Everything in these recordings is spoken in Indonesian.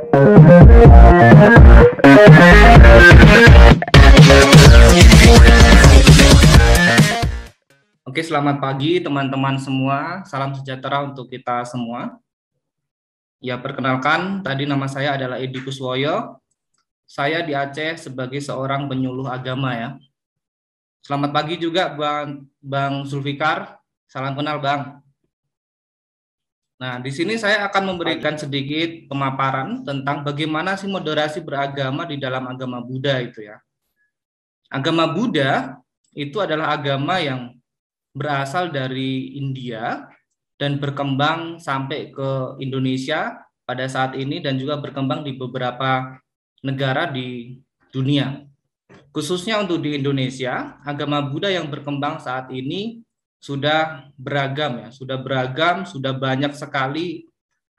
Oke, selamat pagi teman-teman semua. Salam sejahtera untuk kita semua. Ya, perkenalkan, tadi nama saya adalah Edi Kuswoyo. Saya di Aceh sebagai seorang penyuluh agama ya. Selamat pagi juga Bang Zulfikar. Salam kenal, Bang. Nah, di sini saya akan memberikan sedikit pemaparan tentang bagaimana sih moderasi beragama di dalam agama Buddha itu ya. Agama Buddha itu adalah agama yang berasal dari India dan berkembang sampai ke Indonesia pada saat ini dan juga berkembang di beberapa negara di dunia. Khususnya untuk di Indonesia, agama Buddha yang berkembang saat ini sudah beragam ya, sudah banyak sekali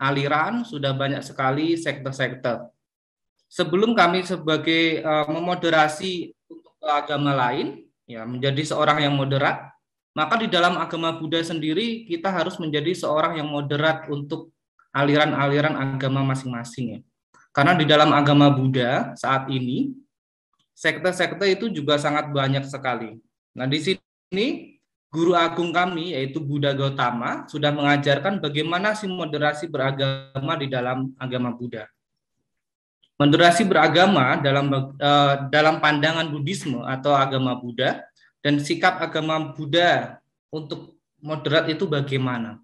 aliran, sudah banyak sekali sekte-sekte. Sebelum kami sebagai memoderasi untuk agama lain, ya menjadi seorang yang moderat, maka di dalam agama Buddha sendiri kita harus menjadi seorang yang moderat untuk aliran-aliran agama masing-masing ya. Karena di dalam agama Buddha saat ini sekte-sekte itu juga sangat banyak sekali. Nah, di sini guru agung kami yaitu Buddha Gautama sudah mengajarkan bagaimana sih moderasi beragama di dalam agama Buddha. Moderasi beragama dalam pandangan Buddhisme atau agama Buddha dan sikap agama Buddha untuk moderat itu bagaimana?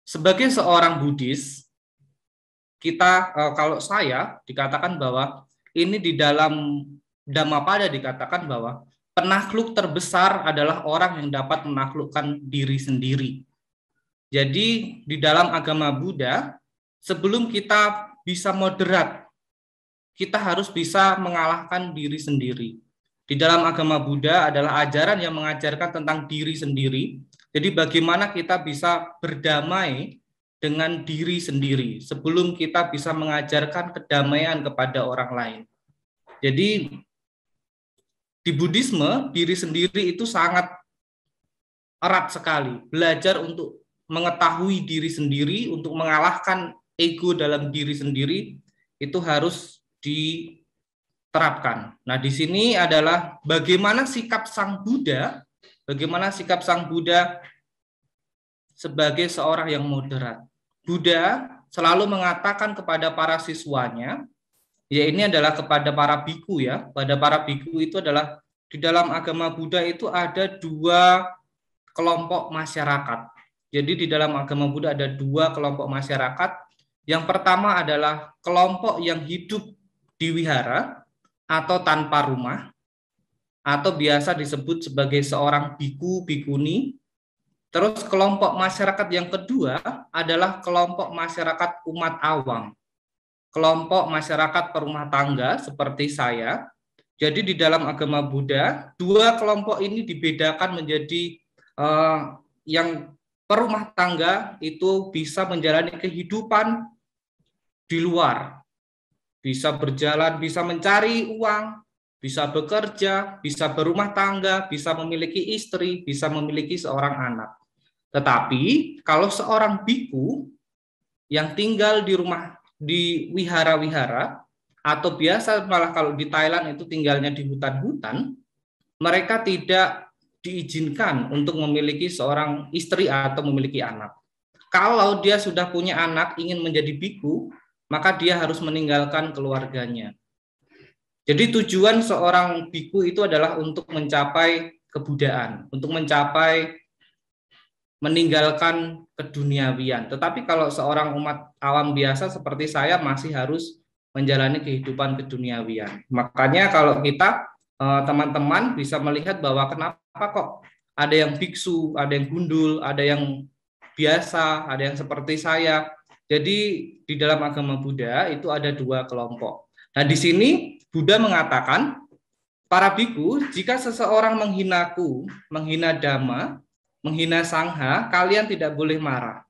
Sebagai seorang Buddhis, kita kalau saya dikatakan bahwa ini di dalam Dhammapada dikatakan bahwa penakluk terbesar adalah orang yang dapat menaklukkan diri sendiri. Jadi di dalam agama Buddha, sebelum kita bisa moderat, kita harus bisa mengalahkan diri sendiri. Di dalam agama Buddha adalah ajaran yang mengajarkan tentang diri sendiri. Jadi bagaimana kita bisa berdamai dengan diri sendiri sebelum kita bisa mengajarkan kedamaian kepada orang lain. Jadi di Buddhisme, diri sendiri itu sangat erat sekali. Belajar untuk mengetahui diri sendiri, untuk mengalahkan ego dalam diri sendiri, itu harus diterapkan. Nah, di sini adalah bagaimana sikap Sang Buddha sebagai seorang yang moderat. Buddha selalu mengatakan kepada para siswanya, ya ini adalah kepada para biku ya. Pada para biku itu adalah di dalam agama Buddha itu ada dua kelompok masyarakat. Jadi di dalam agama Buddha ada dua kelompok masyarakat. Yang pertama adalah kelompok yang hidup di wihara atau tanpa rumah atau biasa disebut sebagai seorang biku bikuni. Terus kelompok masyarakat yang kedua adalah kelompok masyarakat umat awam. Kelompok masyarakat perumah tangga seperti saya. Jadi di dalam agama Buddha, dua kelompok ini dibedakan menjadi yang perumah tangga itu bisa menjalani kehidupan di luar. Bisa berjalan, bisa mencari uang, bisa bekerja, bisa berumah tangga, bisa memiliki istri, bisa memiliki seorang anak. Tetapi kalau seorang biku yang tinggal di wihara-wihara, atau biasa malah kalau di Thailand itu tinggalnya di hutan-hutan, mereka tidak diizinkan untuk memiliki seorang istri atau memiliki anak. Kalau dia sudah punya anak ingin menjadi biku, maka dia harus meninggalkan keluarganya. Jadi tujuan seorang biku itu adalah untuk mencapai kebudaan, untuk meninggalkan keduniawian. Tetapi kalau seorang umat awam biasa seperti saya masih harus menjalani kehidupan keduniawian. Makanya kalau kita teman-teman bisa melihat bahwa kenapa kok ada yang biksu, ada yang gundul, ada yang biasa, ada yang seperti saya. Jadi di dalam agama Buddha itu ada dua kelompok. Nah di sini Buddha mengatakan, para biku, jika seseorang menghinaku, menghina Dhamma, menghina Sangha, kalian tidak boleh marah,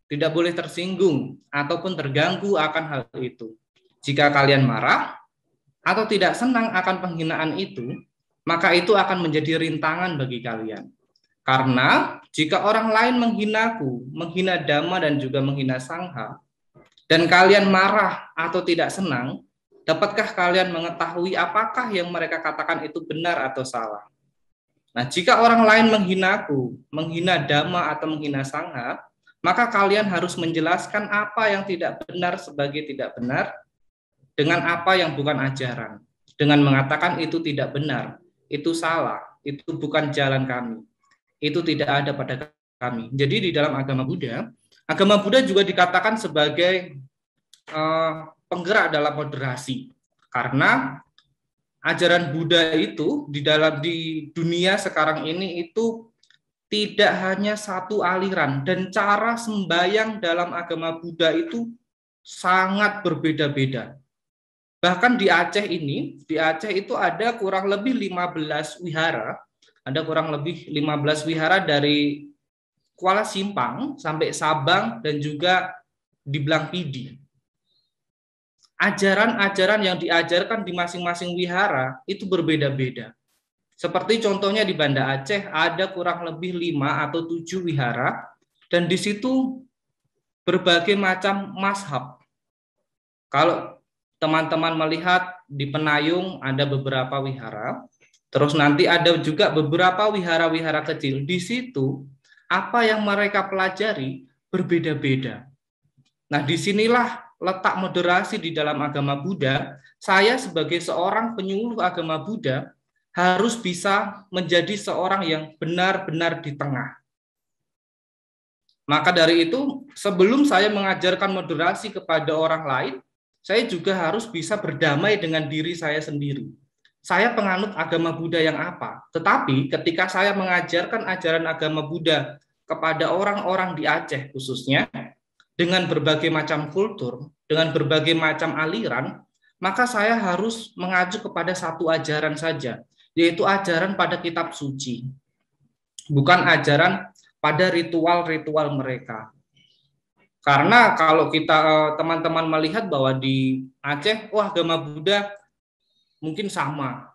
tidak boleh tersinggung ataupun terganggu akan hal itu. Jika kalian marah atau tidak senang akan penghinaan itu, maka itu akan menjadi rintangan bagi kalian. Karena jika orang lain menghinaku, menghina Dhamma dan juga menghina Sangha, dan kalian marah atau tidak senang, dapatkah kalian mengetahui apakah yang mereka katakan itu benar atau salah? Nah, jika orang lain menghinaku, menghina Dhamma atau menghina Sangha, maka kalian harus menjelaskan apa yang tidak benar sebagai tidak benar dengan apa yang bukan ajaran. Dengan mengatakan itu tidak benar, itu salah, itu bukan jalan kami, itu tidak ada pada kami. Jadi di dalam agama Buddha juga dikatakan sebagai penggerak dalam moderasi. Karena ajaran Buddha itu di dunia sekarang ini itu tidak hanya satu aliran, dan cara sembahyang dalam agama Buddha itu sangat berbeda-beda. Bahkan di Aceh itu ada kurang lebih 15 wihara, dari Kuala Simpang sampai Sabang dan juga di Blangpidi. Ajaran-ajaran yang diajarkan di masing-masing wihara itu berbeda-beda. Seperti contohnya di Banda Aceh ada kurang lebih 5 atau 7 wihara, dan di situ berbagai macam mazhab. Kalau teman-teman melihat di Penayung ada beberapa wihara, terus nanti ada juga beberapa wihara-wihara kecil. Di situ apa yang mereka pelajari berbeda-beda. Nah, disinilah letak moderasi di dalam agama Buddha. Saya sebagai seorang penyuluh agama Buddha harus bisa menjadi seorang yang benar-benar di tengah. Maka dari itu, sebelum saya mengajarkan moderasi kepada orang lain, saya juga harus bisa berdamai dengan diri saya sendiri. Saya penganut agama Buddha yang apa? Tetapi ketika saya mengajarkan ajaran agama Buddha kepada orang-orang di Aceh khususnya, dengan berbagai macam kultur, dengan berbagai macam aliran, maka saya harus mengacu kepada satu ajaran saja, yaitu ajaran pada kitab suci, bukan ajaran pada ritual-ritual mereka. Karena kalau kita teman-teman melihat bahwa di Aceh, agama Buddha mungkin sama.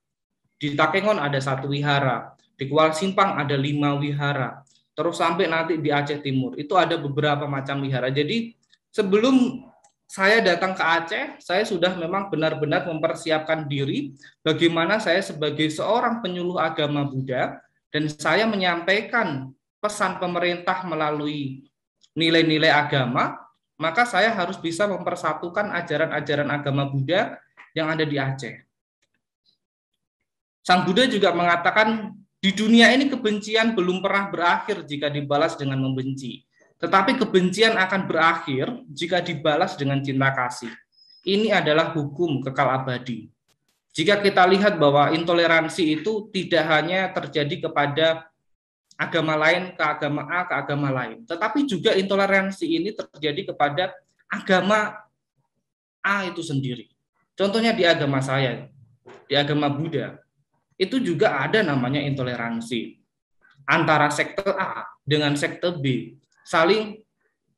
Di Takengon ada 1 wihara, di Kuala Simpang ada 5 wihara, terus sampai nanti di Aceh Timur itu ada beberapa macam wihara. Jadi sebelum saya datang ke Aceh, saya sudah memang benar-benar mempersiapkan diri bagaimana saya sebagai seorang penyuluh agama Buddha, dan saya menyampaikan pesan pemerintah melalui nilai-nilai agama, maka saya harus bisa mempersatukan ajaran-ajaran agama Buddha yang ada di Aceh. Sang Buddha juga mengatakan, di dunia ini kebencian belum pernah berakhir jika dibalas dengan membenci. Tetapi kebencian akan berakhir jika dibalas dengan cinta kasih. Ini adalah hukum kekal abadi. Jika kita lihat bahwa intoleransi itu tidak hanya terjadi kepada agama lain ke agama A ke agama lain, tetapi juga intoleransi ini terjadi kepada agama A itu sendiri. Contohnya di agama saya, di agama Buddha, itu juga ada namanya intoleransi. Antara sekte A dengan sekte B saling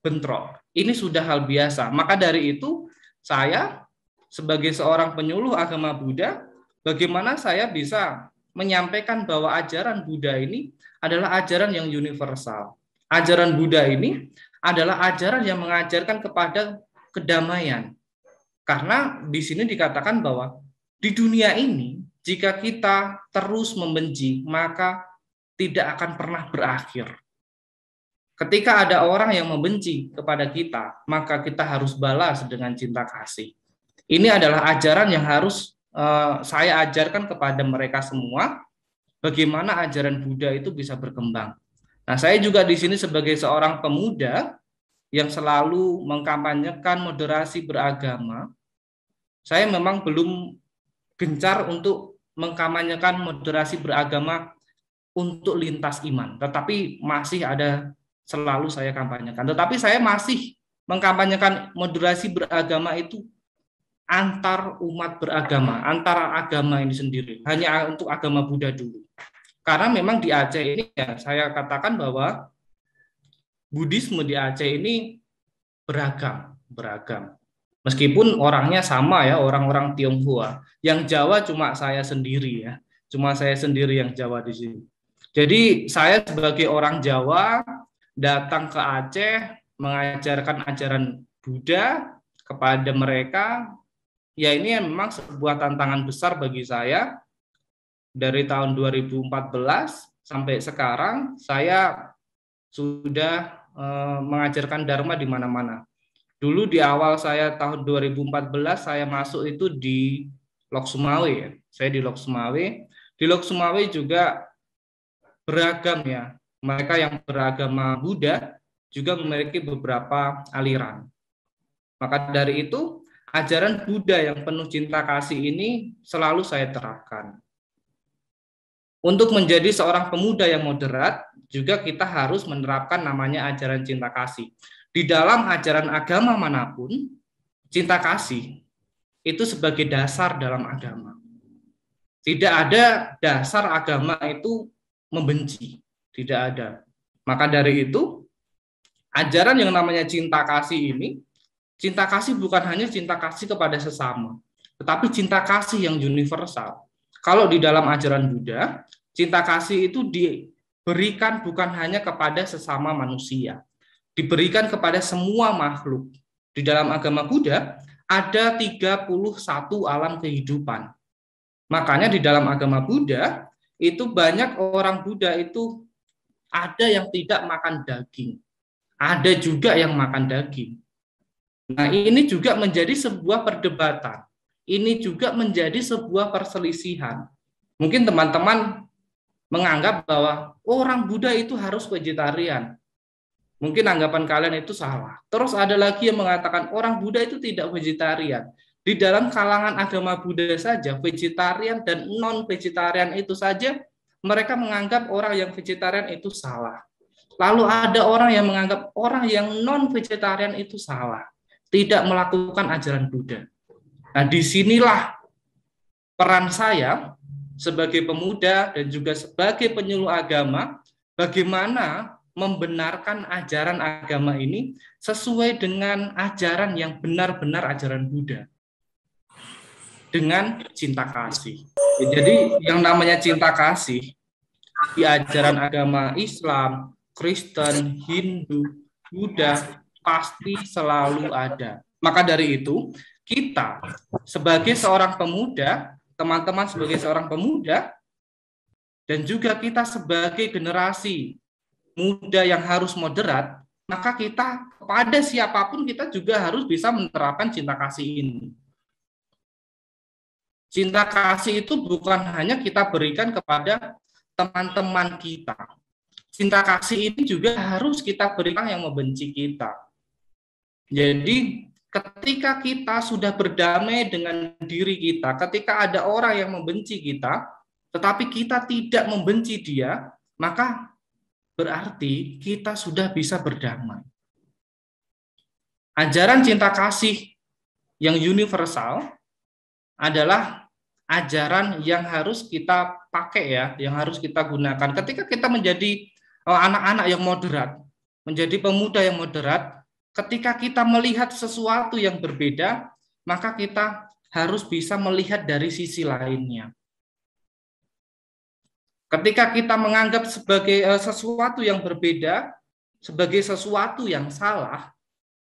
bentrok. Ini sudah hal biasa. Maka dari itu, saya sebagai seorang penyuluh agama Buddha, bagaimana saya bisa menyampaikan bahwa ajaran Buddha ini adalah ajaran yang universal. Ajaran Buddha ini adalah ajaran yang mengajarkan kepada kedamaian. Karena di sini dikatakan bahwa di dunia ini, jika kita terus membenci, maka tidak akan pernah berakhir. Ketika ada orang yang membenci kepada kita, maka kita harus balas dengan cinta kasih. Ini adalah ajaran yang harus saya ajarkan kepada mereka semua, bagaimana ajaran Buddha itu bisa berkembang. Nah, saya juga di sini sebagai seorang pemuda yang selalu mengkampanyekan moderasi beragama, saya memang belum gencar untuk mengkampanyekan moderasi beragama untuk lintas iman, tetapi masih ada selalu saya kampanyekan. Tetapi saya masih mengkampanyekan moderasi beragama itu antar umat beragama, antara agama ini sendiri, hanya untuk agama Buddha dulu. Karena memang di Aceh ini ya saya katakan bahwa Buddhisme di Aceh ini beragam. Meskipun orangnya sama ya, orang-orang Tionghoa. Yang Jawa cuma saya sendiri ya. Cuma saya sendiri yang Jawa di sini. Jadi saya sebagai orang Jawa datang ke Aceh mengajarkan ajaran Buddha, kepada mereka, ya ini memang sebuah tantangan besar bagi saya. Dari tahun 2014 sampai sekarang, saya sudah mengajarkan Dharma di mana-mana. Dulu di awal saya tahun 2014 saya masuk itu di Lok Sumawe ya. Saya di Lok Sumawe. Di Lok Sumawe juga beragam ya. Mereka yang beragama Buddha juga memiliki beberapa aliran. Maka dari itu, ajaran Buddha yang penuh cinta kasih ini selalu saya terapkan. Untuk menjadi seorang pemuda yang moderat, juga kita harus menerapkan namanya ajaran cinta kasih. Di dalam ajaran agama manapun, cinta kasih itu sebagai dasar dalam agama. Tidak ada dasar agama itu membenci, tidak ada. Maka dari itu, ajaran yang namanya cinta kasih ini, cinta kasih bukan hanya cinta kasih kepada sesama, tetapi cinta kasih yang universal. Kalau di dalam ajaran Buddha, cinta kasih itu diberikan bukan hanya kepada sesama manusia, diberikan kepada semua makhluk. Di dalam agama Buddha ada 31 alam kehidupan. Makanya di dalam agama Buddha itu banyak orang Buddha itu ada yang tidak makan daging, ada juga yang makan daging. Nah, ini juga menjadi sebuah perdebatan. Ini juga menjadi sebuah perselisihan. Mungkin teman-teman menganggap bahwa orang Buddha itu harus vegetarian. Mungkin anggapan kalian itu salah. Terus ada lagi yang mengatakan orang Buddha itu tidak vegetarian. Di dalam kalangan agama Buddha saja, vegetarian dan non-vegetarian itu saja, mereka menganggap orang yang vegetarian itu salah. Lalu ada orang yang menganggap orang yang non-vegetarian itu salah, tidak melakukan ajaran Buddha. Nah, disinilah peran saya sebagai pemuda dan juga sebagai penyuluh agama, bagaimana membenarkan ajaran agama ini sesuai dengan ajaran yang benar-benar ajaran Buddha, dengan cinta kasih. Jadi yang namanya cinta kasih di ajaran agama Islam, Kristen, Hindu, Buddha pasti selalu ada. Maka dari itu, kita sebagai seorang pemuda, teman-teman sebagai seorang pemuda, dan juga kita sebagai generasi muda yang harus moderat, maka kita kepada siapapun kita juga harus bisa menerapkan cinta kasih ini. Cinta kasih itu bukan hanya kita berikan kepada teman-teman kita. Cinta kasih ini juga harus kita berikan yang membenci kita. Jadi ketika kita sudah berdamai dengan diri kita, ketika ada orang yang membenci kita, tetapi kita tidak membenci dia, maka berarti kita sudah bisa berdamai. Ajaran cinta kasih yang universal adalah ajaran yang harus kita pakai ya, yang harus kita gunakan. Ketika kita menjadi anak-anak yang moderat, menjadi pemuda yang moderat, ketika kita melihat sesuatu yang berbeda, maka kita harus bisa melihat dari sisi lainnya. Ketika kita menganggap sebagai sesuatu yang berbeda, sebagai sesuatu yang salah,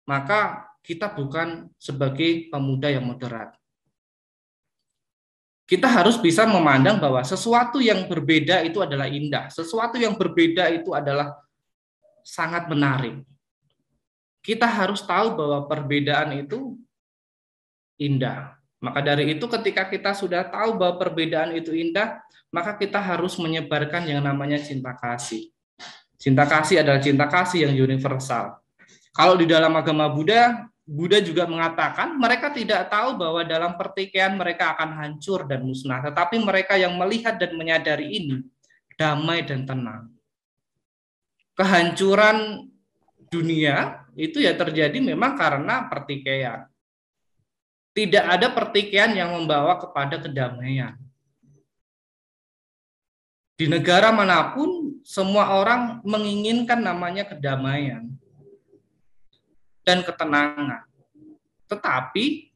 maka kita bukan sebagai pemuda yang moderat. Kita harus bisa memandang bahwa sesuatu yang berbeda itu adalah indah, sesuatu yang berbeda itu adalah sangat menarik. Kita harus tahu bahwa perbedaan itu indah. Maka dari itu ketika kita sudah tahu bahwa perbedaan itu indah, maka kita harus menyebarkan yang namanya cinta kasih. Cinta kasih adalah cinta kasih yang universal. Kalau di dalam agama Buddha, Buddha juga mengatakan mereka tidak tahu bahwa dalam pertikaian mereka akan hancur dan musnah, tetapi mereka yang melihat dan menyadari ini damai dan tenang. Kehancuran dunia itu ya terjadi memang karena pertikaian. Tidak ada pertikaian yang membawa kepada kedamaian. Di negara manapun semua orang menginginkan namanya kedamaian dan ketenangan. Tetapi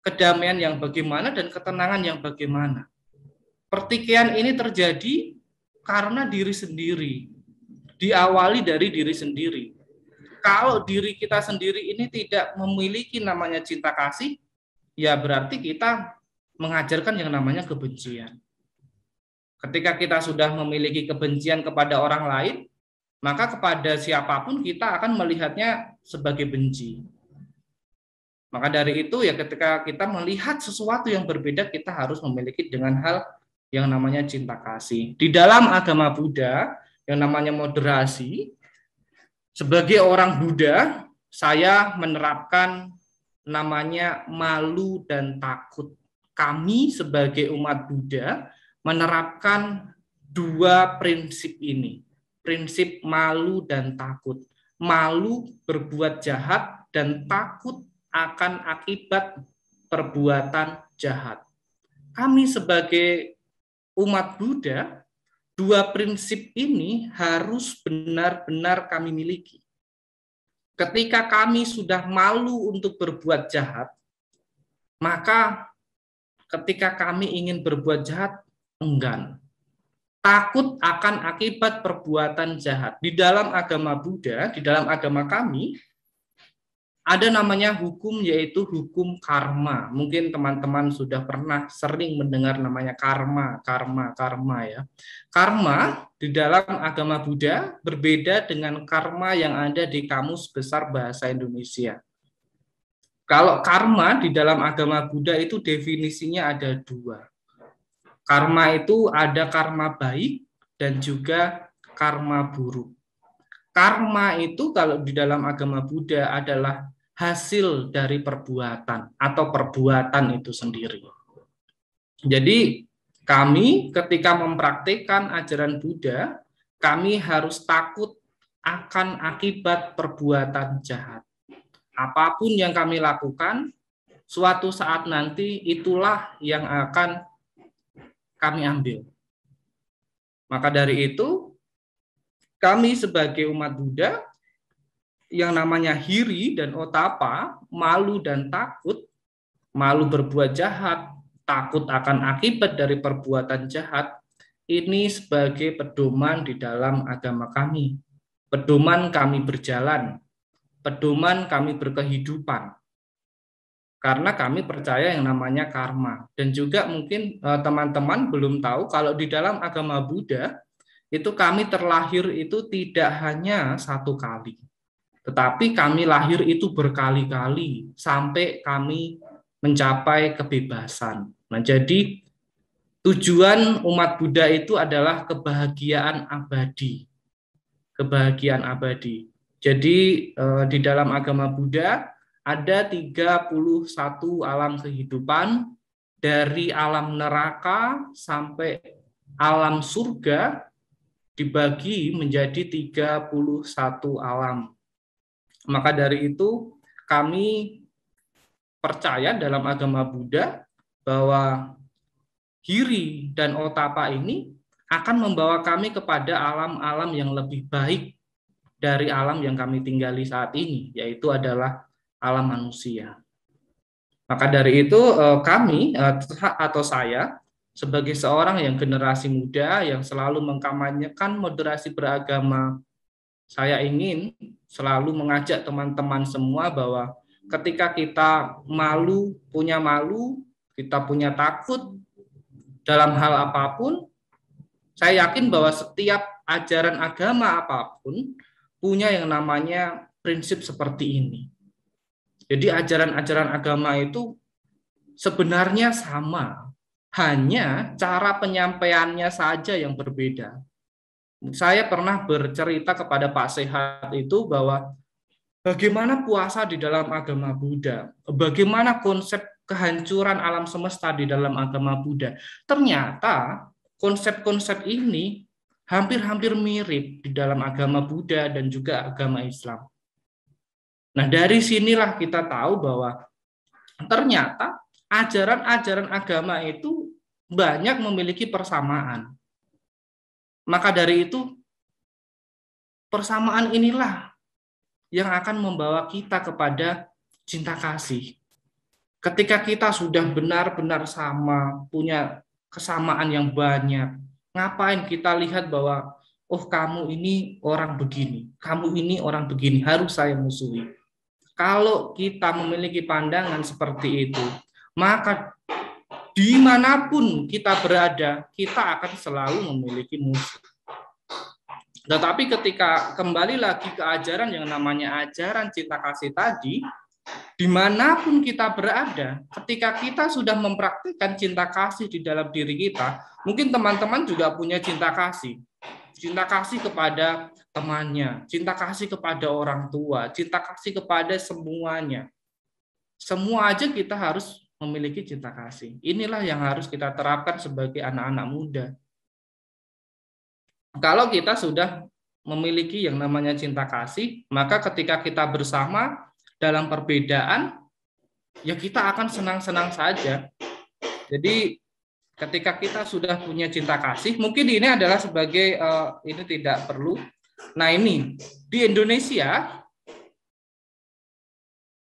kedamaian yang bagaimana dan ketenangan yang bagaimana? Pertikaian ini terjadi karena diri sendiri. Diawali dari diri sendiri. Kalau diri kita sendiri ini tidak memiliki namanya cinta kasih, ya berarti kita mengajarkan yang namanya kebencian. Ketika kita sudah memiliki kebencian kepada orang lain, maka kepada siapapun kita akan melihatnya sebagai benci. Maka dari itu ya ketika kita melihat sesuatu yang berbeda, kita harus memiliki dengan hal yang namanya cinta kasih. Di dalam agama Buddha, yang namanya moderasi, sebagai orang Buddha, saya menerapkan namanya malu dan takut. Kami sebagai umat Buddha menerapkan dua prinsip ini. Prinsip malu dan takut. Malu berbuat jahat dan takut akan akibat perbuatan jahat. Kami sebagai umat Buddha, dua prinsip ini harus benar-benar kami miliki. Ketika kami sudah malu untuk berbuat jahat, maka ketika kami ingin berbuat jahat, enggan. Takut akan akibat perbuatan jahat. Di dalam agama Buddha, di dalam agama kami, ada namanya hukum, yaitu hukum karma. Mungkin teman-teman sudah pernah sering mendengar namanya karma ya. Karma di dalam agama Buddha berbeda dengan karma yang ada di Kamus Besar Bahasa Indonesia. Kalau karma di dalam agama Buddha itu definisinya ada dua. Karma itu ada karma baik dan juga karma buruk. Karma itu kalau di dalam agama Buddha adalah hasil dari perbuatan atau perbuatan itu sendiri. Jadi kami ketika mempraktikkan ajaran Buddha, kami harus takut akan akibat perbuatan jahat. Apapun yang kami lakukan, suatu saat nanti itulah yang akan kami ambil. Maka dari itu, kami sebagai umat Buddha, yang namanya hiri dan otapa, malu dan takut, malu berbuat jahat, takut akan akibat dari perbuatan jahat, ini sebagai pedoman di dalam agama kami. Pedoman kami berjalan, pedoman kami berkehidupan. Karena kami percaya yang namanya karma. Dan juga mungkin teman-teman belum tahu kalau di dalam agama Buddha itu kami terlahir itu tidak hanya satu kali. Tetapi kami lahir itu berkali-kali sampai kami mencapai kebebasan. Nah, jadi tujuan umat Buddha itu adalah kebahagiaan abadi. Kebahagiaan abadi. Jadi di dalam agama Buddha ada 31 alam kehidupan, dari alam neraka sampai alam surga dibagi menjadi 31 alam. Maka dari itu kami percaya dalam agama Buddha bahwa hiri dan otapa ini akan membawa kami kepada alam-alam yang lebih baik dari alam yang kami tinggali saat ini, yaitu adalah alam manusia. Maka dari itu kami atau saya sebagai seorang yang generasi muda yang selalu mengkampanyekan moderasi beragama, saya ingin selalu mengajak teman-teman semua bahwa ketika kita malu, kita punya takut dalam hal apapun, saya yakin bahwa setiap ajaran agama apapun punya yang namanya prinsip seperti ini. Jadi ajaran-ajaran agama itu sebenarnya sama, hanya cara penyampaiannya saja yang berbeda. Saya pernah bercerita kepada Pak Sehat itu bahwa bagaimana puasa di dalam agama Buddha, bagaimana konsep kehancuran alam semesta di dalam agama Buddha. Ternyata konsep-konsep ini hampir-hampir mirip di dalam agama Buddha dan juga agama Islam. Nah, dari sinilah kita tahu bahwa ternyata ajaran-ajaran agama itu banyak memiliki persamaan. Maka dari itu, persamaan inilah yang akan membawa kita kepada cinta kasih. Ketika kita sudah benar-benar sama, punya kesamaan yang banyak, ngapain kita lihat bahwa oh kamu ini orang begini, kamu ini orang begini, harus saya musuhi. Kalau kita memiliki pandangan seperti itu, maka dimanapun kita berada, kita akan selalu memiliki musuh. Tetapi ketika kembali lagi ke ajaran yang namanya ajaran cinta kasih tadi, dimanapun kita berada, ketika kita sudah mempraktikkan cinta kasih di dalam diri kita, mungkin teman-teman juga punya cinta kasih. Cinta kasih kepada temannya, cinta kasih kepada orang tua, cinta kasih kepada semuanya. Semua aja kita harus memiliki cinta kasih. Inilah yang harus kita terapkan sebagai anak-anak muda. Kalau kita sudah memiliki yang namanya cinta kasih, maka ketika kita bersama dalam perbedaan, ya kita akan senang-senang saja. Jadi ketika kita sudah punya cinta kasih, mungkin ini adalah sebagai, ini tidak perlu. Nah ini, di Indonesia,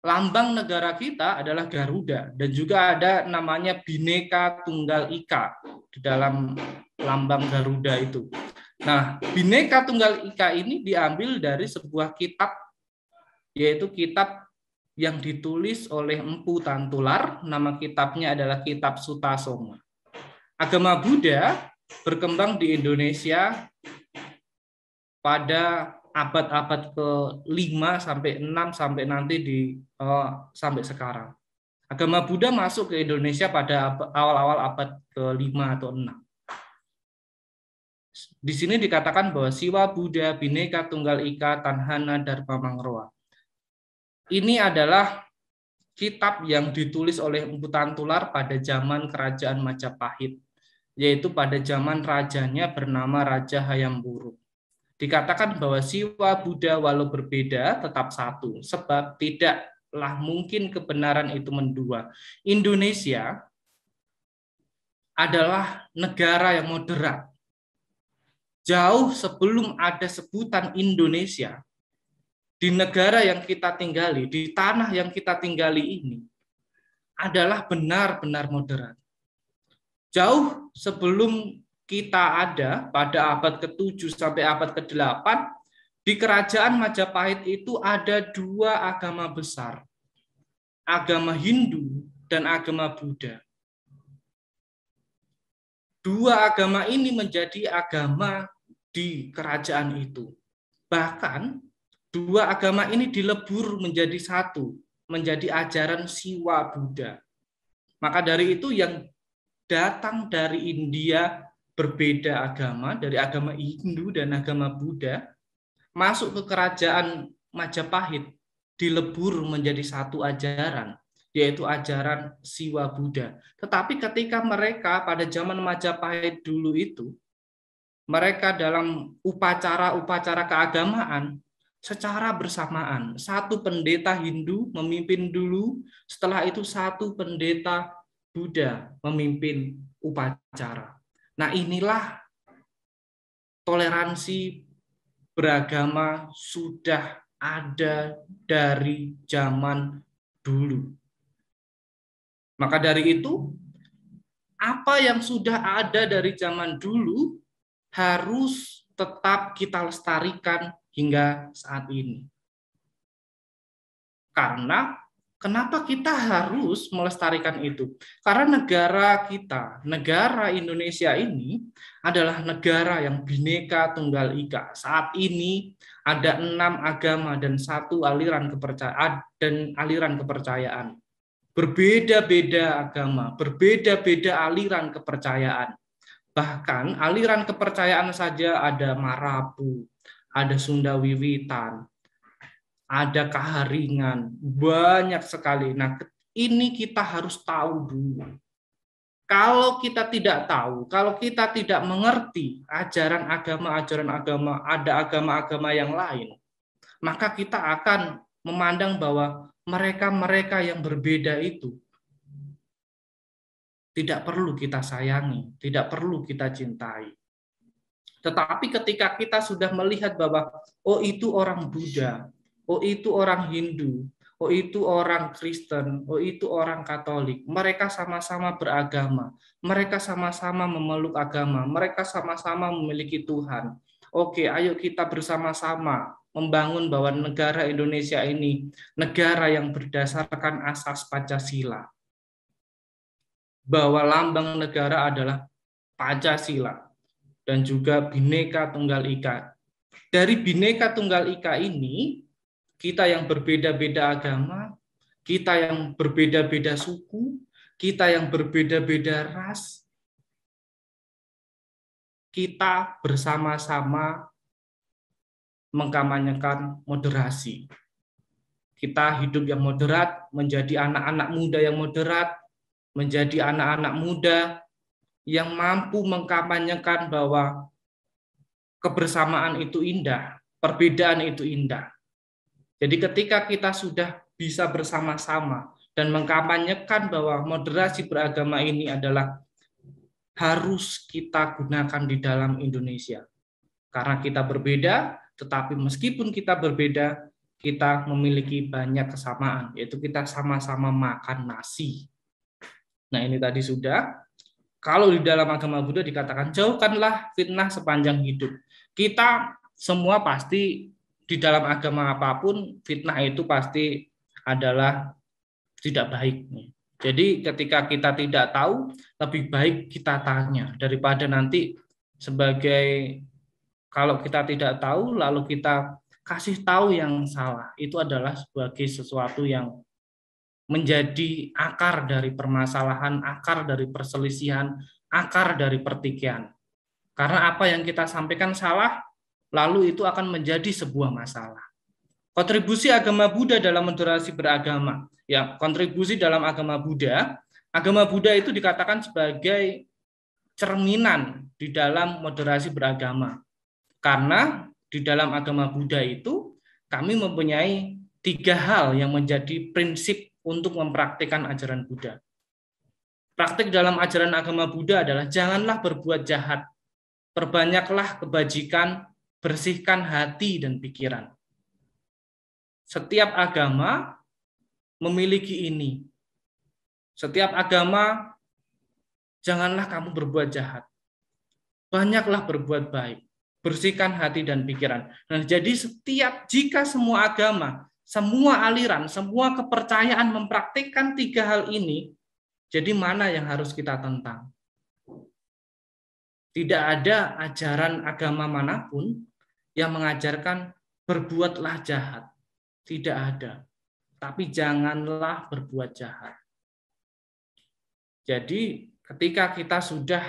lambang negara kita adalah Garuda, dan juga ada namanya Bhinneka Tunggal Ika di dalam lambang Garuda itu. Nah, Bhinneka Tunggal Ika ini diambil dari sebuah kitab, yaitu kitab yang ditulis oleh Empu Tantular. Nama kitabnya adalah Kitab Sutasoma. Agama Buddha berkembang di Indonesia pada abad-abad ke-5 sampai 6 sampai nanti sampai sekarang. Agama Buddha masuk ke Indonesia pada awal-awal abad ke-5 atau 6. Di sini dikatakan bahwa Siwa Buddha Bhinneka Tunggal Ika Tanhana Dharma Mangroa. Ini adalah kitab yang ditulis oleh Empu Tantular pada zaman kerajaan Majapahit, yaitu pada zaman rajanya bernama Raja Hayam Wuruk. Dikatakan bahwa Siwa Buddha walau berbeda tetap satu, sebab tidaklah mungkin kebenaran itu mendua. Indonesia adalah negara yang moderat. Jauh sebelum ada sebutan Indonesia, di negara yang kita tinggali, di tanah yang kita tinggali ini, adalah benar-benar moderat. Jauh sebelum kita ada pada abad ke-7 sampai abad ke-8, di kerajaan Majapahit itu ada 2 agama besar, agama Hindu dan agama Buddha. 2 agama ini menjadi agama di kerajaan itu. Bahkan 2 agama ini dilebur menjadi satu, menjadi ajaran Siwa Buddha. Maka dari itu yang datang dari India berbeda agama, dari agama Hindu dan agama Buddha, masuk ke kerajaan Majapahit, dilebur menjadi satu ajaran, yaitu ajaran Siwa Buddha. Tetapi ketika mereka pada zaman Majapahit dulu itu, mereka dalam upacara-upacara keagamaan, secara bersamaan, satu pendeta Hindu memimpin dulu, setelah itu satu pendeta Buddha memimpin upacara. Nah inilah toleransi beragama sudah ada dari zaman dulu. Maka dari itu, apa yang sudah ada dari zaman dulu harus tetap kita lestarikan hingga saat ini. Karena kenapa kita harus melestarikan itu? Karena negara kita, negara Indonesia ini adalah negara yang Bhinneka Tunggal Ika. Saat ini ada 6 agama dan 1 aliran kepercayaan. Berbeda-beda agama, berbeda-beda aliran kepercayaan. Bahkan aliran kepercayaan saja ada Marabu, ada Sunda Wiwitan, ada Kaharingan, banyak sekali. Nah, ini kita harus tahu dulu. Kalau kita tidak tahu, kalau kita tidak mengerti ajaran agama, ada agama-agama yang lain, maka kita akan memandang bahwa mereka-mereka yang berbeda itu tidak perlu kita sayangi, tidak perlu kita cintai. Tetapi ketika kita sudah melihat bahwa oh itu orang Buddha, oh itu orang Hindu, oh itu orang Kristen, oh itu orang Katolik, mereka sama-sama beragama, mereka sama-sama memeluk agama, mereka sama-sama memiliki Tuhan, Oke, ayo kita bersama-sama membangun bahwa negara Indonesia ini negara yang berdasarkan asas Pancasila. Bahwa lambang negara adalah Pancasila dan juga Bhinneka Tunggal Ika. Dari Bhinneka Tunggal Ika ini, kita yang berbeda-beda agama, kita yang berbeda-beda suku, kita yang berbeda-beda ras, kita bersama-sama mengkampanyekan moderasi. Kita hidup yang moderat, menjadi anak-anak muda yang moderat, menjadi anak-anak muda yang mampu mengkampanyekan bahwa kebersamaan itu indah, perbedaan itu indah. Jadi ketika kita sudah bisa bersama-sama dan mengkampanyekan bahwa moderasi beragama ini adalah harus kita gunakan di dalam Indonesia. Karena kita berbeda, tetapi meskipun kita berbeda, kita memiliki banyak kesamaan, yaitu kita sama-sama makan nasi. Nah, ini tadi sudah. Kalau di dalam agama Buddha dikatakan, jauhkanlah fitnah sepanjang hidup. Kita semua pasti di dalam agama apapun, fitnah itu pasti adalah tidak baik. Jadi ketika kita tidak tahu, lebih baik kita tanya, daripada nanti sebagai kalau kita tidak tahu, lalu kita kasih tahu yang salah. Itu adalah sebagai sesuatu yang menjadi akar dari permasalahan, akar dari perselisihan, akar dari pertikaian. Karena apa yang kita sampaikan salah, lalu itu akan menjadi sebuah masalah. Kontribusi agama Buddha dalam moderasi beragama. Ya, kontribusi dalam agama Buddha itu dikatakan sebagai cerminan di dalam moderasi beragama. Karena di dalam agama Buddha itu kami mempunyai 3 hal yang menjadi prinsip untuk mempraktikkan ajaran Buddha. Praktik dalam ajaran agama Buddha adalah janganlah berbuat jahat, perbanyaklah kebajikan, bersihkan hati dan pikiran. Setiap agama memiliki ini. Setiap agama, janganlah kamu berbuat jahat, banyaklah berbuat baik, bersihkan hati dan pikiran. Nah, jadi jika semua agama, semua aliran, semua kepercayaan mempraktikkan 3 hal ini, jadi mana yang harus kita tentang? Tidak ada ajaran agama manapun yang mengajarkan berbuatlah jahat. Tidak ada. Tapi janganlah berbuat jahat. Jadi ketika kita sudah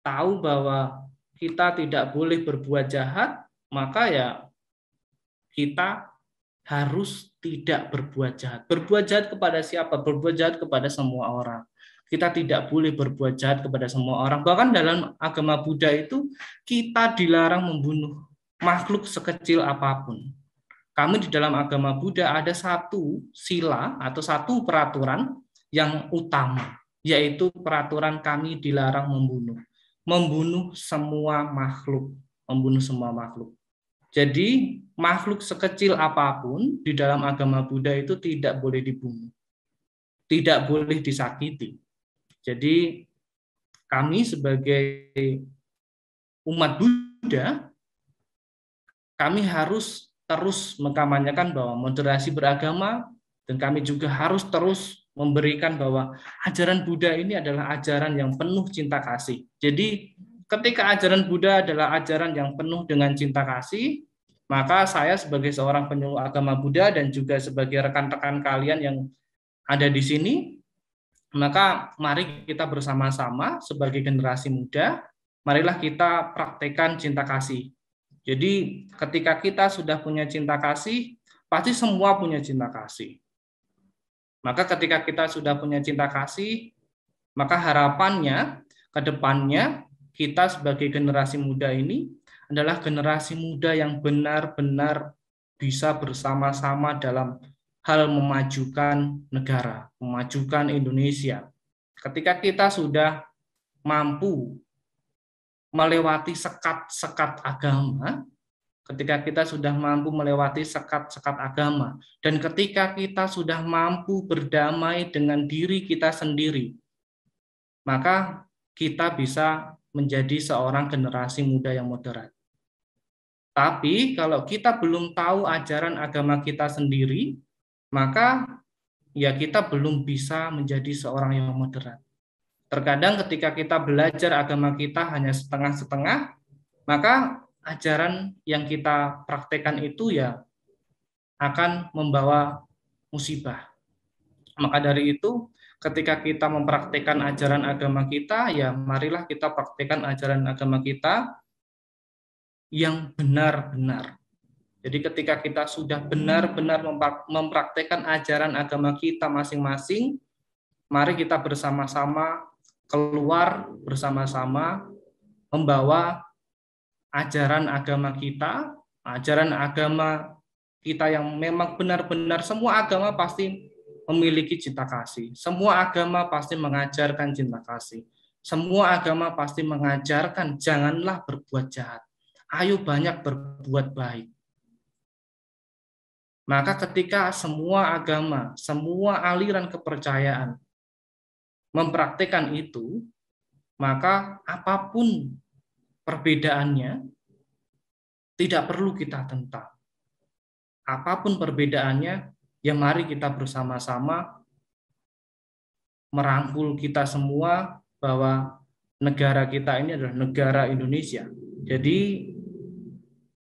tahu bahwa kita tidak boleh berbuat jahat, maka ya kita harus tidak berbuat jahat. Berbuat jahat kepada siapa? Berbuat jahat kepada semua orang. Kita tidak boleh berbuat jahat kepada semua orang. Bahkan dalam agama Buddha itu kita dilarang membunuh makhluk sekecil apapun. Kami di dalam agama Buddha ada satu sila atau satu peraturan yang utama, yaitu peraturan kami dilarang membunuh. Membunuh semua makhluk. Membunuh semua makhluk. Jadi makhluk sekecil apapun di dalam agama Buddha itu tidak boleh dibunuh, tidak boleh disakiti. Jadi kami sebagai umat Buddha, kami harus terus mengkampanyekan bahwa moderasi beragama, dan kami juga harus terus memberikan bahwa ajaran Buddha ini adalah ajaran yang penuh cinta kasih. Jadi ketika ajaran Buddha adalah ajaran yang penuh dengan cinta kasih, maka saya sebagai seorang penyuluh agama Buddha dan juga sebagai rekan-rekan kalian yang ada di sini, maka mari kita bersama-sama sebagai generasi muda, marilah kita praktekkan cinta kasih. Jadi ketika kita sudah punya cinta kasih, pasti semua punya cinta kasih. Maka ketika kita sudah punya cinta kasih, maka harapannya ke depannya kita sebagai generasi muda ini adalah generasi muda yang benar-benar bisa bersama-sama dalam hal memajukan negara, memajukan Indonesia. Ketika kita sudah mampu melewati sekat-sekat agama, ketika kita sudah mampu melewati sekat-sekat agama, dan ketika kita sudah mampu berdamai dengan diri kita sendiri, maka kita bisa menjadi seorang generasi muda yang moderat. Tapi kalau kita belum tahu ajaran agama kita sendiri, maka ya kita belum bisa menjadi seorang yang moderat. Terkadang ketika kita belajar agama kita hanya setengah-setengah, maka ajaran yang kita praktekkan itu ya akan membawa musibah. Maka dari itu, ketika kita mempraktekkan ajaran agama kita, ya marilah kita praktekkan ajaran agama kita yang benar-benar. Jadi ketika kita sudah benar-benar mempraktekkan ajaran agama kita masing-masing, mari kita bersama-sama keluar bersama-sama membawa ajaran agama kita yang memang benar-benar. Semua agama pasti memiliki cinta kasih. Semua agama pasti mengajarkan cinta kasih. Semua agama pasti mengajarkan janganlah berbuat jahat. Ayo banyak berbuat baik. Maka ketika semua agama, semua aliran kepercayaan mempraktikkan itu, maka apapun perbedaannya tidak perlu kita tentang. Apapun perbedaannya, ya mari kita bersama-sama merangkul kita semua bahwa negara kita ini adalah negara Indonesia. Jadi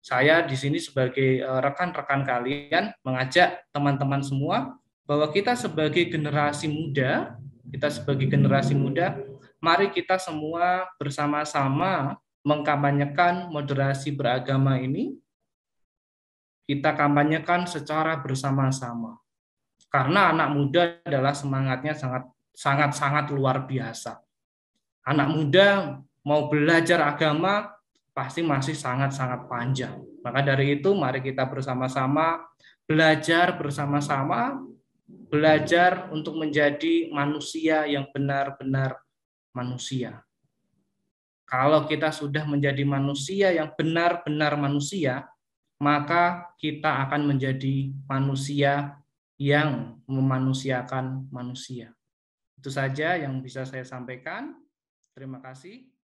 saya di sini sebagai rekan-rekan kalian mengajak teman-teman semua bahwa kita sebagai generasi muda, mari kita semua bersama-sama mengkampanyekan moderasi beragama ini. Kita kampanyekan secara bersama-sama. Karena anak muda adalah semangatnya sangat luar biasa. Anak muda mau belajar agama pasti masih sangat panjang. Maka dari itu mari kita bersama-sama belajar untuk menjadi manusia yang benar-benar manusia. Kalau kita sudah menjadi manusia yang benar-benar manusia, maka kita akan menjadi manusia yang memanusiakan manusia. Itu saja yang bisa saya sampaikan. Terima kasih.